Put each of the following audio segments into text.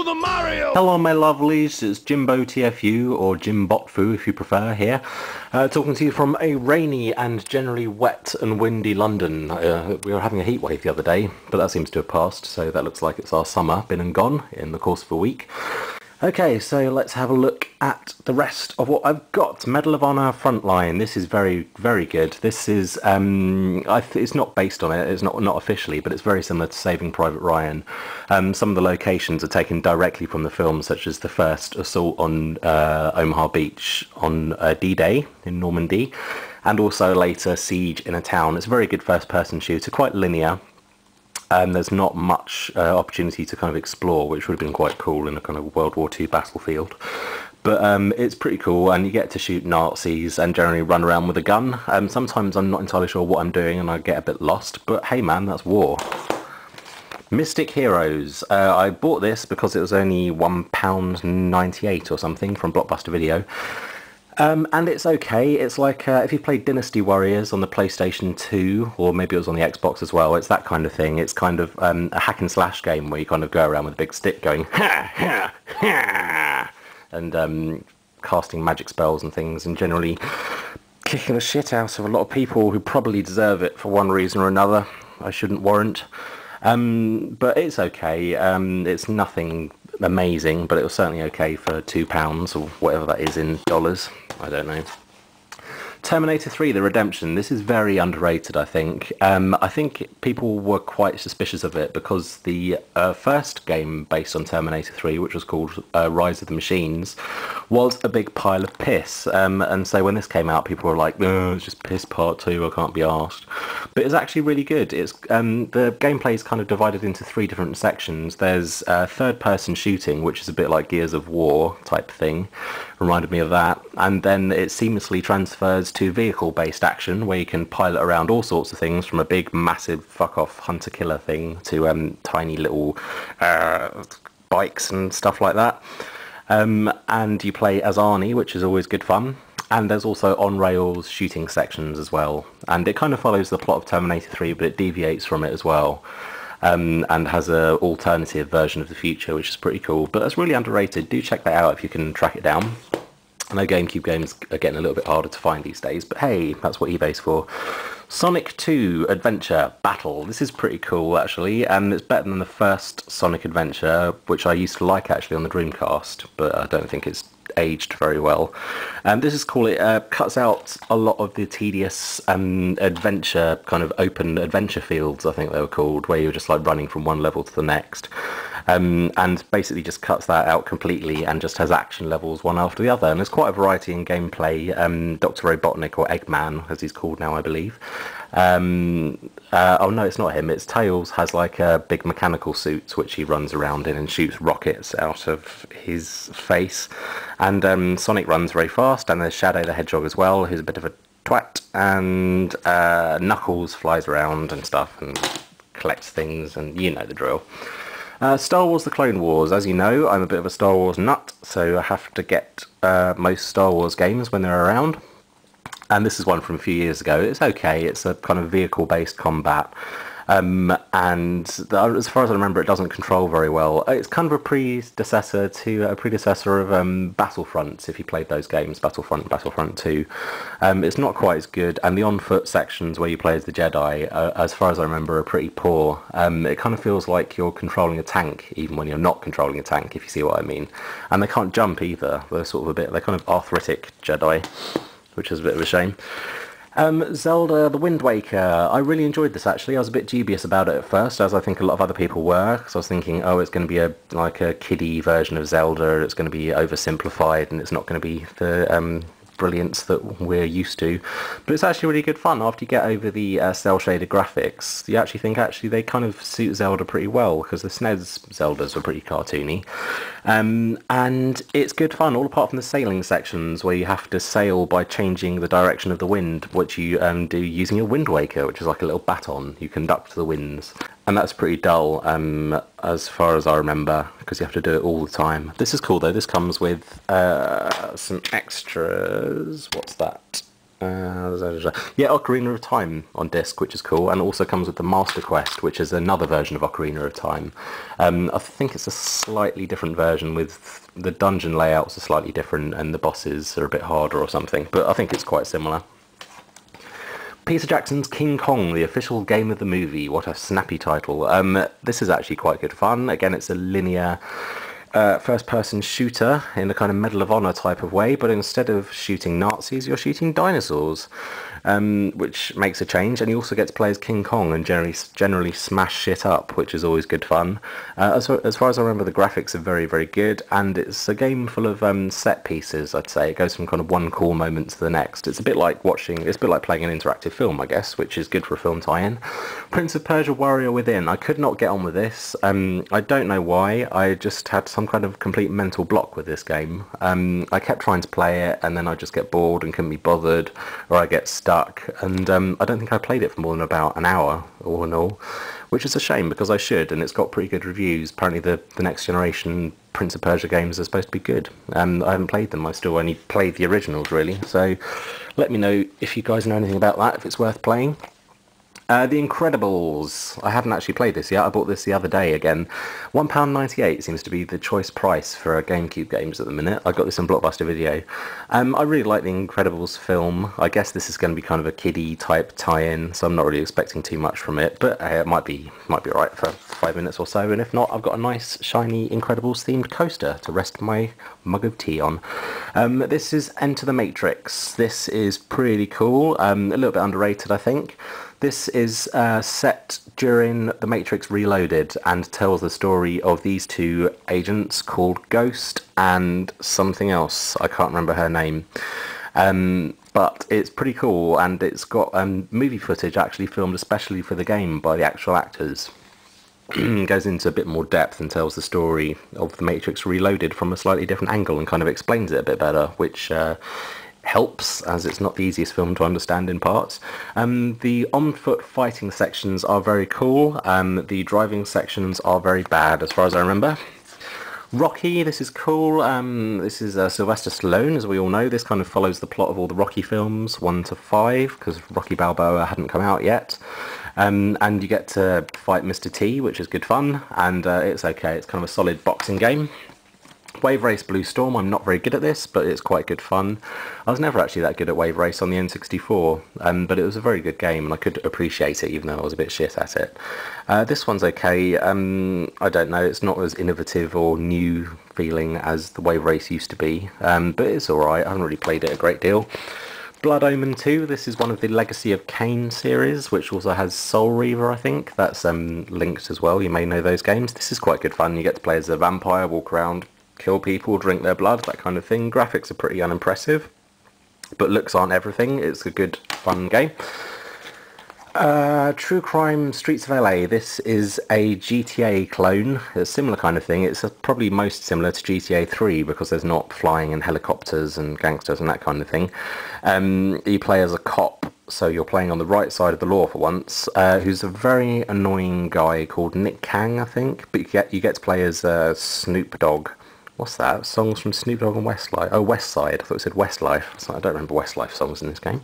the Mario! Hello my lovelies, it's Jimbo TFU, or Jim Botfu if you prefer here, talking to you from a rainy and generally wet and windy London. We were having a heat wave the other day, but that seems to have passed, so that looks like it's our summer, been and gone in the course of a week. Okay, so let's have a look at the rest of what I've got. Medal of Honor Frontline. This is very, very good. This is, it's not based on it, it's not officially, but it's very similar to Saving Private Ryan. Some of the locations are taken directly from the film, such as the first assault on Omaha Beach on D-Day in Normandy, and also later Siege in a town. It's a very good first-person shooter, quite linear. There's not much opportunity to kind of explore, which would have been quite cool in a kind of World War II battlefield. But it's pretty cool, and you get to shoot Nazis and generally run around with a gun. Sometimes I'm not entirely sure what I'm doing and I get a bit lost, but hey man, that's war. Mystic Heroes. I bought this because it was only £1.98 or something from Blockbuster Video. And it's okay. It's like if you played Dynasty Warriors on the PlayStation 2, or maybe it was on the Xbox as well, it's that kind of thing. It's kind of a hack and slash game where you kind of go around with a big stick going ha ha ha, and casting magic spells and things, and generally kicking the shit out of a lot of people who probably deserve it for one reason or another. I shouldn't warrant. But it's okay. It's nothing amazing, but it was certainly okay for £2 or whatever that is in dollars. I don't know. Terminator 3, The Redemption. This is very underrated, I think. I think people were quite suspicious of it because the first game based on Terminator 3, which was called Rise of the Machines, was a big pile of piss. And so when this came out, people were like, "Oh, it's just piss part 2, I can't be arsed." But it's actually really good. It's the gameplay is kind of divided into 3 different sections. There's third-person shooting, which is a bit like Gears of War type thing. Reminded me of that. And then it seamlessly transfers to vehicle-based action, where you can pilot around all sorts of things, from a big, massive, fuck-off hunter-killer thing to tiny little bikes and stuff like that. And you play as Arnie, which is always good fun. And there's also on-rails shooting sections as well. And it kind of follows the plot of Terminator 3, but it deviates from it as well. And has an alternative version of the future, which is pretty cool. But that's really underrated. Do check that out if you can track it down. I know GameCube games are getting a little bit harder to find these days, but hey, that's what eBay's for. Sonic 2 Adventure Battle. This is pretty cool, actually, and it's better than the first Sonic Adventure, which I used to like, actually, on the Dreamcast, but I don't think it's aged very well. This is cool. It cuts out a lot of the tedious adventure, kind of open adventure fields, I think they were called, where you're just like running from one level to the next. And basically just cuts that out completely and just has action levels one after the other. And there's quite a variety in gameplay. Dr. Robotnik, or Eggman, as he's called now, I believe. Oh no, it's not him. It's Tails has like a big mechanical suit which he runs around in and shoots rockets out of his face. And Sonic runs very fast, and there's Shadow the Hedgehog as well, who's a bit of a twat. And Knuckles flies around and stuff and collects things, and you know the drill. Star Wars The Clone Wars. As you know, I'm a bit of a Star Wars nut, so I have to get most Star Wars games when they're around. And this is one from a few years ago. It's okay. It's a kind of vehicle-based combat. And as far as I remember, it doesn't control very well. It's kind of a predecessor of Battlefront, if you played those games, Battlefront, Battlefront 2. It's not quite as good, and the on-foot sections where you play as the Jedi, as far as I remember, are pretty poor. It kind of feels like you're controlling a tank, even when you're not controlling a tank, if you see what I mean. And they can't jump either. They're kind of arthritic Jedi, which is a bit of a shame. Zelda The Wind Waker. I really enjoyed this, actually. I was a bit dubious about it at first, as I think a lot of other people were, because I was thinking, oh, it's going to be like a kiddie version of Zelda, it's going to be oversimplified, and it's not going to be the brilliance that we're used to. But it's actually really good fun. After you get over the cel-shaded graphics, you actually think they kind of suit Zelda pretty well, because the SNES Zeldas were pretty cartoony. And it's good fun, all apart from the sailing sections, where you have to sail by changing the direction of the wind, which you do using a Wind Waker, which is like a little baton. You conduct the winds. And that's pretty dull, as far as I remember, because you have to do it all the time. This is cool, though. This comes with some extras. What's that? Yeah, Ocarina of Time on disc, which is cool, and also comes with the Master Quest, which is another version of Ocarina of Time. I think it's a slightly different version with the dungeon layouts are slightly different and the bosses are a bit harder or something, but I think it's quite similar. Peter Jackson's King Kong, the official game of the movie. What a snappy title. This is actually quite good fun. Again, it's a linear first-person shooter in a kind of Medal of Honor type of way, but instead of shooting Nazis, you're shooting dinosaurs, which makes a change. And you also get to play as King Kong and generally smash shit up, which is always good fun. As far as I remember, the graphics are very, very good, and it's a game full of set pieces. I'd say it goes from kind of one cool moment to the next. It's a bit like playing an interactive film, I guess, which is good for a film tie-in. Prince of Persia: Warrior Within. I could not get on with this. I don't know why. I just had some kind of complete mental block with this game. I kept trying to play it, and then I just get bored and couldn't be bothered, or I get stuck, and I don't think I played it for more than about an hour all in all, which is a shame because I should, and it's got pretty good reviews. Apparently the next generation Prince of Persia games are supposed to be good. I haven't played them. I still only played the originals, really, so let me know if you guys know anything about that, if it's worth playing. The Incredibles. I haven't actually played this yet. I bought this the other day again. £1.98 seems to be the choice price for GameCube games at the minute. I got this on Blockbuster Video. I really like the Incredibles film. I guess this is going to be kind of a kiddie type tie-in, so I'm not really expecting too much from it. But it might be alright for 5 minutes or so. And if not, I've got a nice shiny Incredibles themed coaster to rest my mug of tea on. This is Enter the Matrix. This is pretty cool. A little bit underrated, I think. This is set during The Matrix Reloaded and tells the story of these two agents called Ghost and something else. I can't remember her name. But it's pretty cool, and it's got movie footage actually filmed especially for the game by the actual actors. Goes into a bit more depth and tells the story of The Matrix Reloaded from a slightly different angle and kind of explains it a bit better, which helps, as it's not the easiest film to understand in parts. The on-foot fighting sections are very cool. The driving sections are very bad, as far as I remember. Rocky, this is cool. This is Sylvester Stallone, as we all know. This kind of follows the plot of all the Rocky films, 1 to 5, because Rocky Balboa hadn't come out yet. And you get to fight Mr. T, which is good fun, and it's okay. It's kind of a solid boxing game. Wave Race Blue Storm, I'm not very good at this, but it's quite good fun. I was never actually that good at Wave Race on the N64, but it was a very good game and I could appreciate it even though I was a bit shit at it. This one's okay. I don't know, it's not as innovative or new feeling as the Wave Race used to be, but it's alright. I haven't really played it a great deal. Blood Omen 2, this is one of the Legacy of Kain series, which also has Soul Reaver, I think. That's linked as well, you may know those games. This is quite good fun. You get to play as a vampire, walk around, kill people, drink their blood, that kind of thing. Graphics are pretty unimpressive, but looks aren't everything. It's a good, fun game. True Crime Streets of LA. This is a GTA clone, a similar kind of thing. It's probably most similar to GTA 3 because there's not flying and helicopters and gangsters and that kind of thing. You play as a cop, so you're playing on the right side of the law for once, who's a very annoying guy called Nick Kang, I think. But you get to play as Snoop Dogg. What's that? Songs from Snoop Dogg and Westlife. Oh, West Side. I thought it said Westlife. So I don't remember Westlife songs in this game.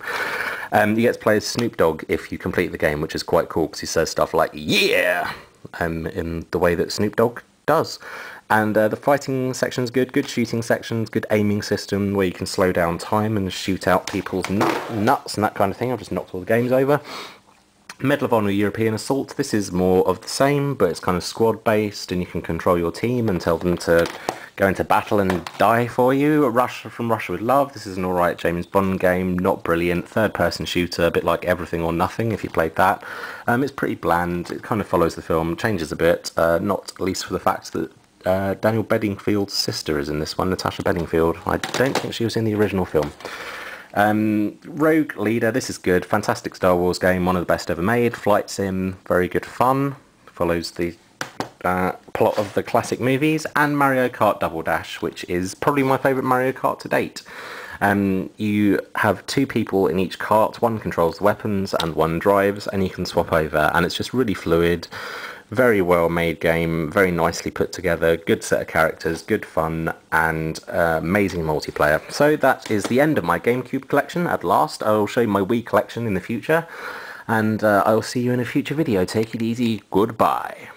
You get to play as Snoop Dogg if you complete the game, which is quite cool because he says stuff like, yeah, in the way that Snoop Dogg does. And the fighting section's good, good shooting sections, good aiming system where you can slow down time and shoot out people's nuts and that kind of thing. I've just knocked all the games over. Medal of Honor European Assault, this is more of the same, but it's kind of squad based and you can control your team and tell them to go into battle and die for you. Russia with Love, this is an alright James Bond game, not brilliant, third person shooter, a bit like Everything or Nothing if you played that. It's pretty bland, it kind of follows the film, changes a bit, not least for the fact that Daniel Bedingfield's sister is in this one, Natasha Bedingfield. I don't think she was in the original film. Rogue Leader, this is good, fantastic Star Wars game, one of the best ever made, flight sim, very good fun, follows the plot of the classic movies, and Mario Kart Double Dash, which is probably my favourite Mario Kart to date. You have two people in each kart, one controls the weapons and one drives, and you can swap over, and it's just really fluid, Very well made game, very nicely put together, good set of characters, good fun, and amazing multiplayer. So that is the end of my GameCube collection at last. I will show you my Wii collection in the future, and I will see you in a future video. Take it easy, goodbye.